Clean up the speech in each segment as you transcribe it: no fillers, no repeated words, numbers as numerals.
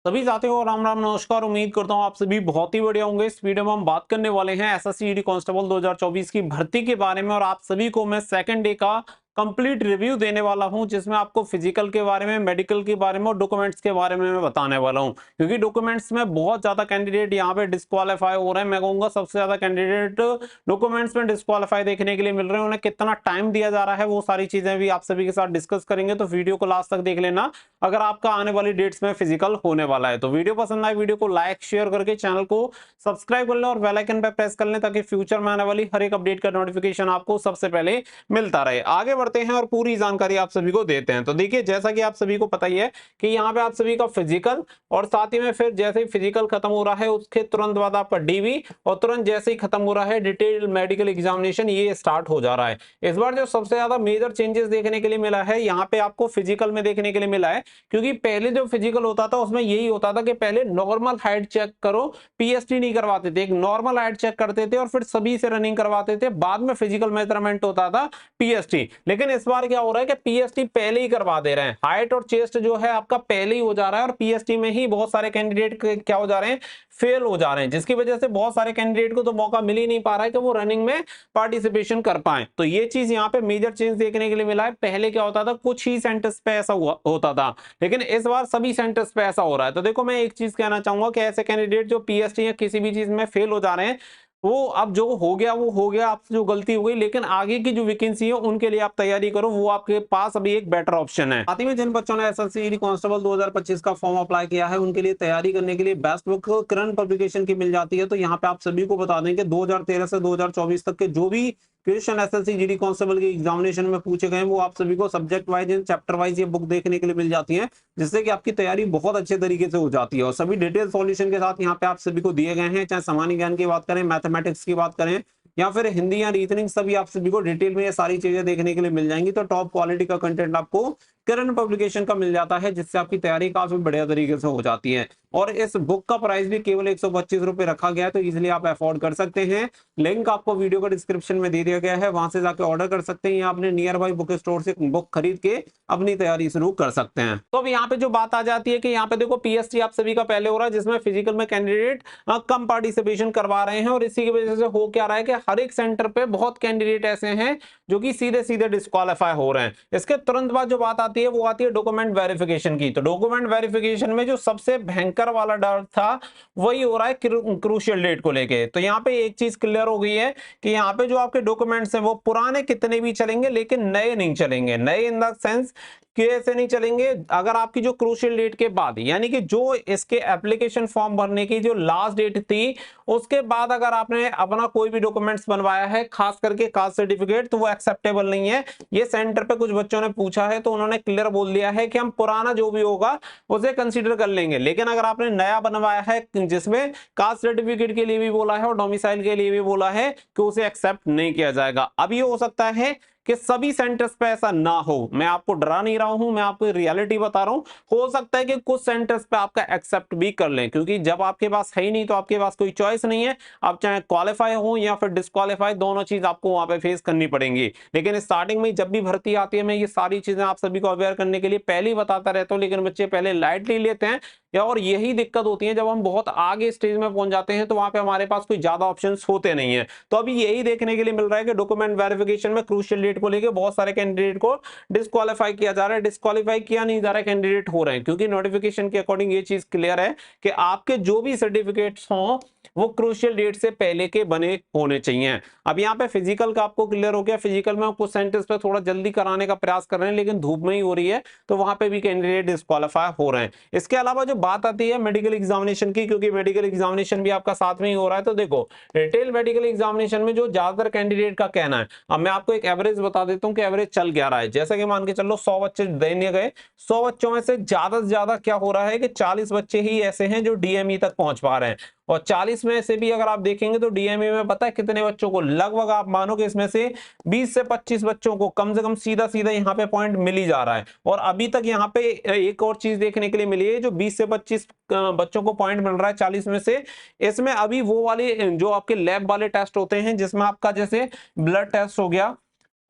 सभी साथियों को राम राम नमस्कार। उम्मीद करता हूं आप सभी बहुत ही बढ़िया होंगे। इस वीडियो में हम बात करने वाले हैं एसएससी जीडी कांस्टेबल 2024 की भर्ती के बारे में और आप सभी को मैं सेकंड डे का कंप्लीट रिव्यू देने वाला हूं, जिसमें आपको फिजिकल के बारे में, मेडिकल के बारे में और डॉक्यूमेंट्स के बारे में मैं बताने वाला हूं। क्योंकि डॉक्यूमेंट्स में बहुत ज्यादा कैंडिडेट यहां पे डिस्क्वालीफाई हो रहे हैं। मैं कहूंगा सबसे ज्यादा कैंडिडेट डॉक्यूमेंट्स में डिस्क्वालीफाई देखने के लिए मिल रहे हैं। उन्हें कितना टाइम दिया जा रहा है वो सारी चीजें भी आप सभी के साथ डिस्कस करेंगे, तो वीडियो को लास्ट तक देख लेना अगर आपका आने वाली डेट्स में फिजिकल होने वाला है। तो वीडियो पसंद आए वीडियो को लाइक शेयर करके चैनल को सब्सक्राइब कर लें और बेल आइकन पर प्रेस कर लें, ताकि फ्यूचर में आने वाली हर एक अपडेट का नोटिफिकेशन आपको सबसे पहले मिलता रहे। आगे बढ़ते हैं और पूरी जानकारी आप सभी को देते हैं। तो देखिए, जैसा कि आप सभी को पता ही है कि यहाँ पे आप सभी का फिजिकल और साथ ही में फिर जैसे ही फिजिकल खत्म हो रहा है उसके तुरंत बाद आपका डीवी और तुरंत जैसे ही खत्म हो रहा है डिटेल मेडिकल एग्जामिनेशन, ये स्टार्ट हो जा रहा है। इस बार जो सबसे ज्यादा मेजर चेंजेस देखने के लिए मिला है यहाँ पे आपको फिजिकल में देखने के लिए मिला है, क्योंकि पहले जो फिजिकल होता था उसमें यही होता था कि पहले नॉर्मल हाइट चेक करो, पीएसटी नहीं करवाते थे। एक नॉर्मल हाइट चेक करते थे और फिर सभी से रनिंग करवाते थे, बाद में फिजिकल मेजरमेंट होता था पीएसटी। लेकिन इस बार क्या हो रहा है कि पीएसटी पहले ही करवा दे रहे हैं। हाइट और चेस्ट जो है आपका पहले ही हो जा रहा है और पीएसटी में ही बहुत सारे कैंडिडेट क्या हो जा रहे हैं, फेल हो जा रहे हैं, जिसकी वजह से बहुत सारे कैंडिडेट को तो मौका मिल ही नहीं पा रहा है कि वो रनिंग में पार्टिसिपेशन कर पाए। तो ये चीज यहाँ पे मेजर चेंज देखने के लिए मिला है। पहले क्या होता था, कुछ ही सेंटर्स पे ऐसा होता था, लेकिन इस बार सभी सेंटर्स पे ऐसा हो रहा है। तो देखो, मैं एक चीज कहना चाहूंगा कि ऐसे कैंडिडेट जो पीएसटी या किसी भी चीज में फेल हो जा रहे हैं, वो अब जो हो गया वो हो गया, आपसे जो गलती हो गई, लेकिन आगे की जो वैकेंसी है उनके लिए आप तैयारी करो, वो आपके पास अभी एक बेटर ऑप्शन है। साथ ही में जिन बच्चों ने एसएससी कांस्टेबल 2025 का फॉर्म अप्लाई किया है, उनके लिए तैयारी करने के लिए बेस्ट बुक करंट पब्लिकेशन की मिल जाती है। तो यहाँ पे आप सभी को बता दें कि 2013 से 2024 तक के जो भी क्वेश्चन एसएससी जीडी कांस्टेबल के एग्जामिनेशन में पूछे गए वो आप सभी को सब्जेक्ट वाइज चैप्टर वाइज ये बुक देखने के लिए मिल जाती है, जिससे कि आपकी तैयारी बहुत अच्छे तरीके से हो जाती है। और सभी डिटेल सॉल्यूशन के साथ यहाँ पे आप सभी को दिए गए हैं, चाहे सामान्य ज्ञान की बात करें, मैथमेटिक्स की बात करें या फिर हिंदी या रीजनिंग, सभी आप सभी को डिटेल में ये सारी चीजें देखने के लिए मिल जाएंगी। तो टॉप क्वालिटी का कंटेंट आपको करंट पब्लिकेशन का मिल जाता है, जिससे आपकी तैयारी काफी बढ़िया तरीके से हो जाती है। और इस बुक का प्राइस भी केवल 125 रुपए रखा गया है, तो इजिली आप अफोर्ड कर सकते हैं। लिंक आपको वीडियो का डिस्क्रिप्शन में दे दिया गया है, वहां से जाके ऑर्डर कर सकते हैं या अपने नियर बाई बुक स्टोर से बुक खरीद के अपनी तैयारी शुरू कर सकते हैं। तो अब यहाँ पे जो बात आ जाती है कि यहाँ पे देखो, पीएसटी आप सभी का पहले हो रहा है, जिसमें फिजिकल में कैंडिडेट कम पार्टिसिपेशन करवा रहे हैं, और इसी की वजह से हो क्या रहा है कि हर एक सेंटर पे बहुत कैंडिडेट ऐसे हैं जो कि सीधे सीधे डिस्क्वालीफाई हो रहे हैं। इसके तुरंत बाद जो बात आती है वो आती है डॉक्यूमेंट वेरिफिकेशन की। तो डॉक्यूमेंट वेरिफिकेशन में जो सबसे भयंकर वाला डर था वही हो रहा है क्रूशियल डेट को लेके। तो यहाँ पे एक चीज क्लियर हो गई है कि यहाँ पे जो आपके डॉक्यूमेंट्स हैं वो पुराने कितने भी चलेंगे, लेकिन नए नहीं चलेंगे। नए इन द सेंस कैसे नहीं चलेंगे, अगर आपकी जो क्रूशियल डेट के बाद, यानी कि जो इसके एप्लीकेशन फॉर्म भरने की जो लास्ट डेट थी उसके बाद अगर आपने अपना कोई भी डॉक्यूमेंट्स बनवाया है, खास करके कास्ट सर्टिफिकेट, तो वो एक्सेप्टेबल नहीं है। ये सेंटर पे कुछ बच्चों ने पूछा है तो उन्होंने क्लियर बोल दिया है कि हम पुराना जो भी होगा उसे कंसीडर कर लेंगे, लेकिन अगर आपने नया बनवाया है जिसमें कास्ट सर्टिफिकेट के लिए भी बोला है और डोमिसाइल के लिए भी बोला है, कि उसे एक्सेप्ट नहीं किया जाएगा। अब ये हो सकता है कि सभी सेंटर्स पे ऐसा ना हो। मैं आपको डरा नहीं रहा हूं, मैं आपको रियलिटी बता रहा हूं। हो सकता है कि कुछ सेंटर्स पे आपका एक्सेप्ट भी कर लें, क्योंकि जब आपके पास है ही नहीं तो आपके पास कोई चॉइस नहीं है। आप चाहे क्वालिफाई हो या फिर डिस्क्वालीफाई, दोनों चीज आपको वहां पे फेस करनी पड़ेंगी। लेकिन स्टार्टिंग में जब भी भर्ती आती है, मैं ये सारी चीजें आप सभी को अवेयर करने के लिए पहले ही बताता रहता हूँ, लेकिन बच्चे पहले लाइटली लेते हैं, और यही दिक्कत होती है जब हम बहुत आगे स्टेज में पहुंच जाते हैं तो वहां पे हमारे पास कोई ज्यादा ऑप्शंस होते नहीं है। तो अभी यही देखने के लिए मिल रहा है कि डॉक्यूमेंट वेरिफिकेशन में क्रूशियल डेट को लेकर बहुत सारे कैंडिडेट को डिस्क्वालीफाई किया जा रहा है। डिस्क्वालीफाई किया नहीं जा रहा है, कैंडिडेट हो रहे हैं, क्योंकि नोटिफिकेशन के अकॉर्डिंग ये चीज क्लियर है कि आपके जो भी सर्टिफिकेट्स हों वो क्रूशियल डेट से पहले के बने होने चाहिए। अब यहाँ पे फिजिकल का आपको क्लियर हो गया। फिजिकल में कुछ सेंटर्स पे थोड़ा जल्दी कराने का प्रयास कर रहे हैं, लेकिन धूप में ही हो रही है, तो वहां पे भी कैंडिडेट डिस्क्वालीफाई हो रहे हैं। इसके अलावा जो बात आती है मेडिकल एग्जामिनेशन की, क्योंकि मेडिकल एग्जामिनेशन भी आपका साथ में ही हो रहा है। तो देखो, रिटेल मेडिकल एग्जामिनेशन में जो ज्यादातर कैंडिडेट का कहना है, अब मैं आपको एक एवरेज बता देता हूँ कि एवरेज चल क्या रहा है। जैसा कि मान के चलो 100 बच्चे देने गए, 100 बच्चों में से ज्यादा क्या हो रहा है कि 40 बच्चे ही ऐसे हैं जो डीएमई तक पहुंच पा रहे हैं। और 40 में से भी अगर आप देखेंगे तो डीएमई में पता है कितने बच्चों को, लगभग आप मानो कि इसमें से 20 से 25 बच्चों को कम से कम सीधा सीधा यहाँ पे पॉइंट मिल ही जा रहा है। और अभी तक यहाँ पे एक और चीज देखने के लिए मिली है, जो 20 से 25 बच्चों को पॉइंट मिल रहा है 40 में से, इसमें अभी वो वाले जो आपके लैब वाले टेस्ट होते हैं, जिसमें आपका जैसे ब्लड टेस्ट हो गया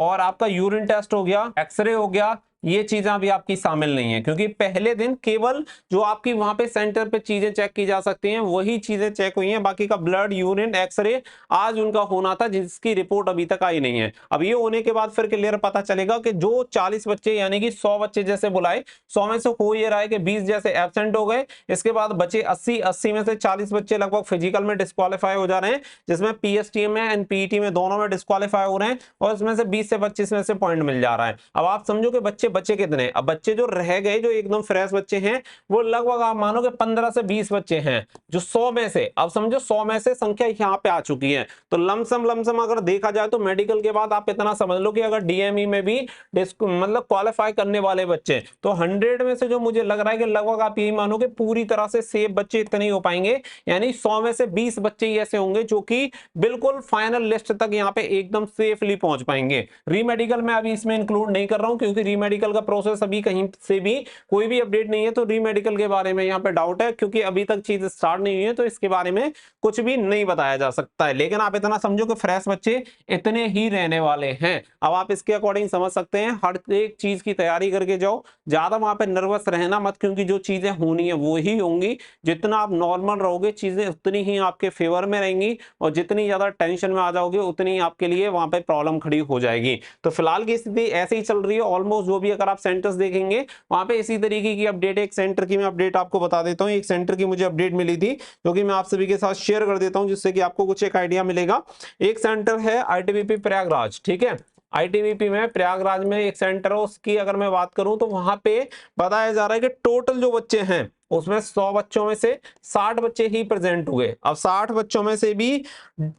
और आपका यूरिन टेस्ट हो गया, एक्सरे हो गया, ये चीजें अभी आपकी शामिल नहीं है, क्योंकि पहले दिन केवल जो आपकी वहां पे सेंटर पे चीजें चेक की जा सकती हैं वही चीजें चेक हुई हैं, बाकी का ब्लड, यूरिन, एक्सरे आज उनका होना था, जिसकी रिपोर्ट अभी तक आई नहीं है। अब ये होने के बाद फिर क्लियर पता चलेगा कि जो 40 बच्चे यानी कि 100 बच्चे जैसे बुलाए, 100 में से हो ये रहा है कि 20 जैसे एब्सेंट हो गए, इसके बाद बचे 80 में से 40 बच्चे लगभग फिजिकल में डिस्क्वालीफाई हो जा रहे हैं, जिसमें पीएसटीएम में एंड पीईटी में दोनों में डिस्क्वालीफाई हो रहे हैं, और इसमें से 20 से 25 में से पॉइंट मिल जा रहा है। अब आप समझो कि बच्चे बचे कितने, अब बच्चे जो रह गए जो एकदम फ्रेश बच्चे हैं वो लगभग आप मानो कि 15 से 20 बच्चे हैं, जो 100 में से, अब समझो 100 में से संख्या यहाँ पे आ चुकी है। तो लमसम अगर देखा जाए तो मेडिकल के बाद आप इतना समझ लो कि अगर डीएमई में भी मतलब क्वालिफाई करने वाले बच्चे, तो 100 में से जो मुझे लग रहा है कि लगभग आप यही मानो कि पूरी तरह से सेफ बच्चे इतने ही हो पाएंगे, यानी 100 में से 20 बच्चे ही ऐसे होंगे जो कि बिल्कुल फाइनल लिस्ट तक यहाँ पे एकदम सेफली पहुंच पाएंगे। रीमेडिकल में अभी इसमें इंक्लूड नहीं कर रहा हूं, क्योंकि रीमेडिकल का प्रोसेस अभी कहीं से भी कोई भी अपडेट नहीं है, तो रीमेडिकल के बारे में यहाँ पे डाउट है, क्योंकि अभी तक चीज स्टार्ट नहीं हुई है, तो इसके बारे में कुछ भी नहीं बताया जा सकता है। लेकिन आप इतना समझो कि फ्रेश बच्चे इतने ही रहने वाले हैं। अब आप इसके अकॉर्डिंग समझ सकते हैं, हर एक चीज की तैयारी करके जाओ, ज्यादा वहां पे नर्वस रहना मत, क्योंकि जो चीजें होनी है वो ही होंगी। जितना आप नॉर्मल रहोगे चीजें उतनी ही आपके फेवर में रहेंगी, और जितनी ज्यादा टेंशन में आ जाओगे उतनी आपके लिए वहां पे प्रॉब्लम खड़ी हो जाएगी। तो फिलहाल की स्थिति ऐसे ही चल रही है ऑलमोस्ट, जो भी अगर आप सेंटर्स देखेंगे वहां पे इसी तरीके की अपडेट। एक सेंटर की मैं अपडेट आपको बता देता हूँ, एक सेंटर की मुझे अपडेट मिली थी जो कि मैं आप सभी के साथ शेयर कर देता हूं, जिससे कि आपको कुछ एक आइडिया मिलेगा। एक सेंटर है आईटीबीपी प्रयागराज, ठीक है, आईटीबीपी में प्रयागराज में एक सेंटर है, उसकी अगर मैं बात करूं तो वहां पे बताया जा रहा है कि टोटल जो बच्चे हैं उसमें 100 बच्चों में से 60 बच्चे ही प्रेजेंट हुए। अब 60 बच्चों में से भी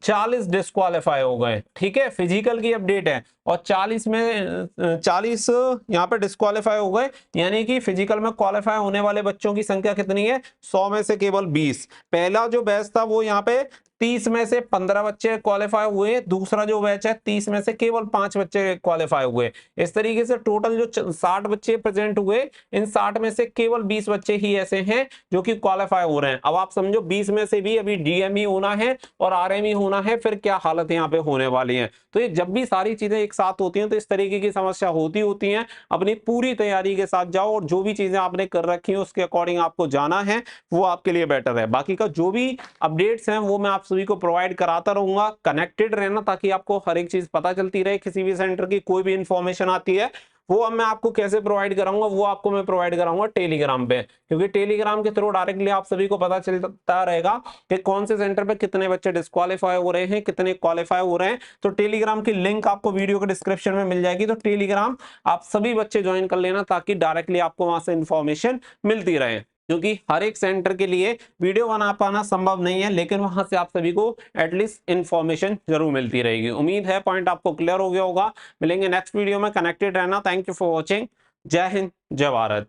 40 डिस्क्वालीफाई हो गए, ठीक है, फिजिकल की अपडेट है, और 40 में 40 यहाँ पे डिस्क्वालीफाई हो गए, यानी कि फिजिकल में क्वालिफाई होने वाले बच्चों की संख्या कितनी है, 100 में से केवल 20। पहला जो बैच था वो यहाँ पे 30 में से 15 बच्चे क्वालिफाई हुए, दूसरा जो बैच है 30 में से केवल 5 बच्चे क्वालिफाई हुए। इस तरीके से टोटल जो 60 बच्चे प्रेजेंट हुए, इन 60 में से केवल 20 बच्चे ही ऐसे हैं जो कि क्वालिफाई हो रहे हैं। अब आप समझो 20 में से भी अभी डीएमई होना है और आरएमई होना है, फिर क्या हालत यहाँ पे होने वाली है। तो ये जब भी सारी चीजें एक साथ होती हैं तो इस तरीके की समस्या होती हैं। अपनी पूरी तैयारी के साथ जाओ, और जो भी चीजें आपने कर रखी है उसके अकॉर्डिंग आपको जाना है, वो आपके लिए बेटर है। बाकी का जो भी अपडेट्स हैं वो मैं आप सभी को प्रोवाइड कराता रहूंगा। कनेक्टेड रहना, ताकि आपको हर एक चीज पता चलती रहे। किसी भी सेंटर की कोई भी इंफॉर्मेशन आती है वो अब मैं आपको कैसे प्रोवाइड कराऊंगा, वो आपको मैं प्रोवाइड कराऊंगा टेलीग्राम पे, क्योंकि टेलीग्राम के थ्रू डायरेक्टली आप सभी को पता चलता रहेगा कि कौन से सेंटर पे कितने बच्चे डिस्क्वालीफाई हो रहे हैं, कितने क्वालिफाई हो रहे हैं। तो टेलीग्राम की लिंक आपको वीडियो के डिस्क्रिप्शन में मिल जाएगी, तो टेलीग्राम आप सभी बच्चे ज्वाइन कर लेना, ताकि डायरेक्टली आपको वहां से इंफॉर्मेशन मिलती रहे। क्योंकि हर एक सेंटर के लिए वीडियो बना पाना संभव नहीं है, लेकिन वहां से आप सभी को एटलीस्ट इंफॉर्मेशन जरूर मिलती रहेगी। उम्मीद है पॉइंट आपको क्लियर हो गया होगा। मिलेंगे नेक्स्ट वीडियो में, कनेक्टेड रहना। Thank you for watching. जय हिंद, जय भारत।